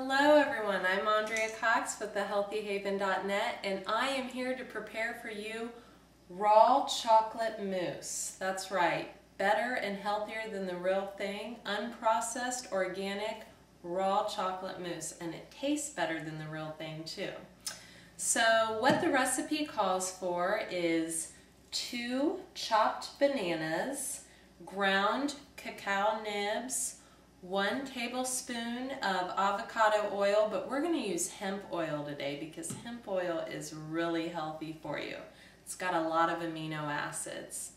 Hello everyone, I'm Andrea Cox with thehealthyhaven.net and I am here to prepare for you raw chocolate mousse. That's right, better and healthier than the real thing, unprocessed, organic, raw chocolate mousse, and it tastes better than the real thing too. So what the recipe calls for is 2 chopped bananas, ground cacao nibs, 1 tablespoon of avocado oil, but we're going to use hemp oil today because hemp oil is really healthy for you. It's got a lot of amino acids.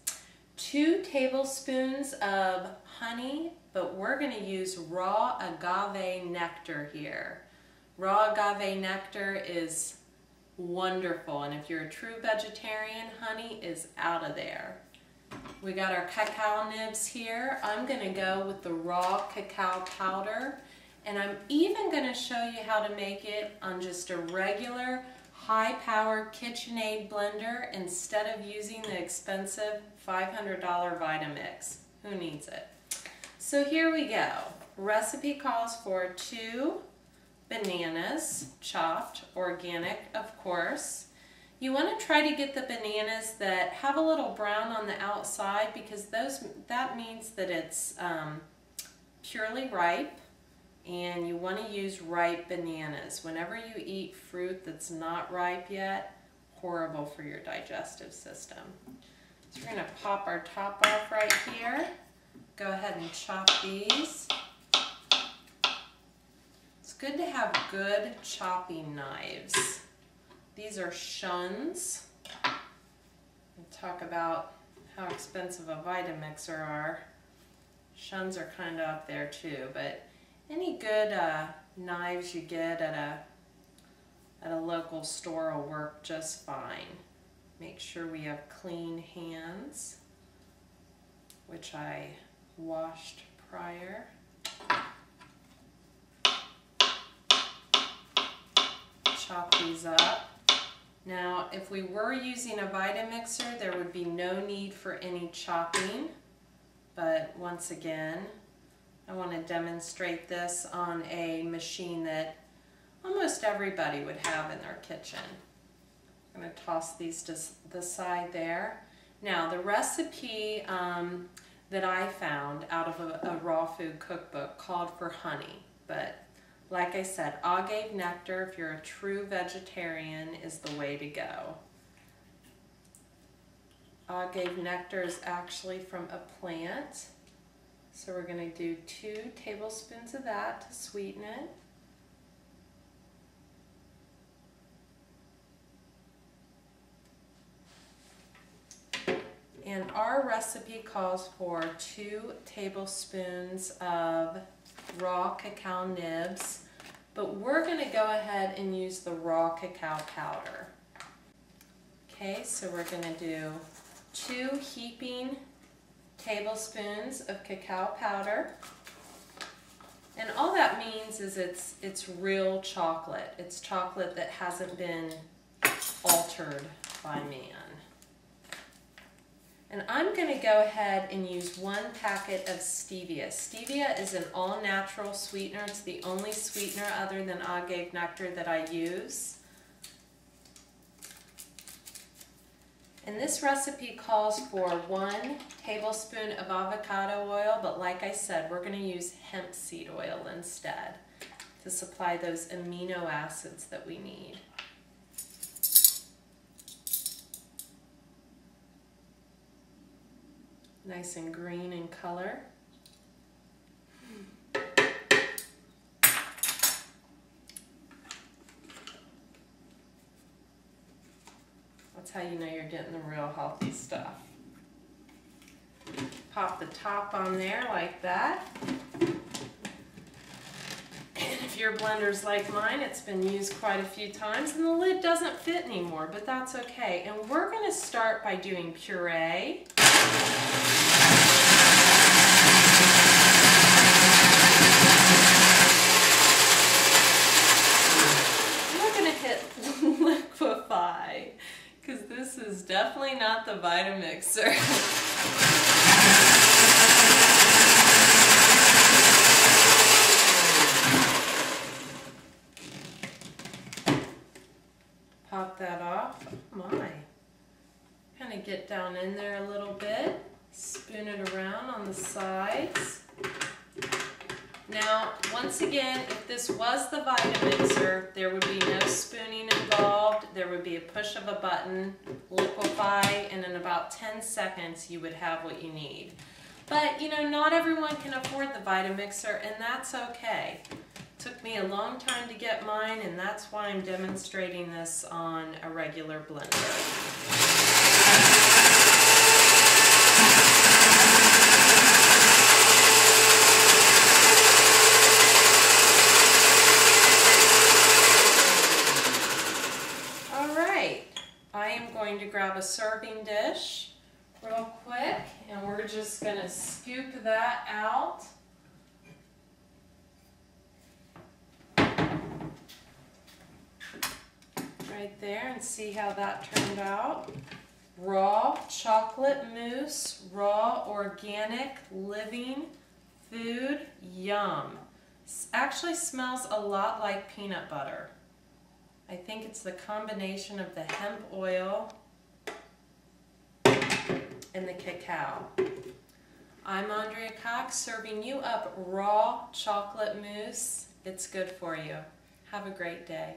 2 tablespoons of honey, but we're going to use raw agave nectar here. Raw agave nectar is wonderful, and if you're a true vegetarian, honey is out of there. We got our cacao nibs here. I'm going to go with the raw cacao powder, and I'm even going to show you how to make it on just a regular high-powered KitchenAid blender instead of using the expensive $500 Vitamix. Who needs it? So here we go. Recipe calls for 2 bananas, chopped, organic of course. You want to try to get the bananas that have a little brown on the outside because that means that it's purely ripe, and you want to use ripe bananas. Whenever you eat fruit that's not ripe yet, horrible for your digestive system. So we're going to pop our top off right here. Go ahead and chop these. It's good to have good chopping knives. These are Shuns. We'll talk about how expensive a Vitamixer are. Shuns are kind of up there too, but any good knives you get at a local store will work just fine. Make sure we have clean hands, which I washed prior. Chop these up. Now, if we were using a Vitamixer, there would be no need for any chopping, but once again, I want to demonstrate this on a machine that almost everybody would have in their kitchen. I'm going to toss these to the side there. Now, the recipe that I found out of a raw food cookbook called for honey, but like I said, agave nectar, if you're a true vegetarian, is the way to go. Agave nectar is actually from a plant, so we're going to do 2 tablespoons of that to sweeten it. And our recipe calls for 2 tablespoons of raw cacao nibs, but we're going to go ahead and use the raw cacao powder. Okay, so we're going to do 2 heaping tablespoons of cacao powder, and all that means is it's real chocolate. It's chocolate that hasn't been altered by man. And I'm going to go ahead and use 1 packet of stevia. Stevia is an all-natural sweetener. It's the only sweetener other than agave nectar that I use. And this recipe calls for 1 tablespoon of avocado oil, but like I said, we're going to use hemp seed oil instead to supply those amino acids that we need. Nice and green in color. That's how you know you're getting the real healthy stuff. Pop the top on there like that. And if your blender's like mine, it's been used quite a few times and the lid doesn't fit anymore, but that's okay. And we're going to start by doing puree. We're going to hit liquefy, because this is definitely not the Vitamixer. top that off. Oh my. Kind of get down in there a little bit. Spoon it around on the sides. Now, once again, if this was the Vitamixer, there would be no spooning involved. There would be a push of a button, liquefy, and in about 10 seconds you would have what you need. But, you know, not everyone can afford the Vitamixer, and that's okay. Took me a long time to get mine, and that's why I'm demonstrating this on a regular blender. I am going to grab a serving dish real quick, and we're just going to scoop that out. Right there, and see how that turned out. Raw chocolate mousse, raw organic living food, yum. Actually smells a lot like peanut butter. I think it's the combination of the hemp oil and the cacao. I'm Andrea Cox, serving you up raw chocolate mousse. It's good for you. Have a great day.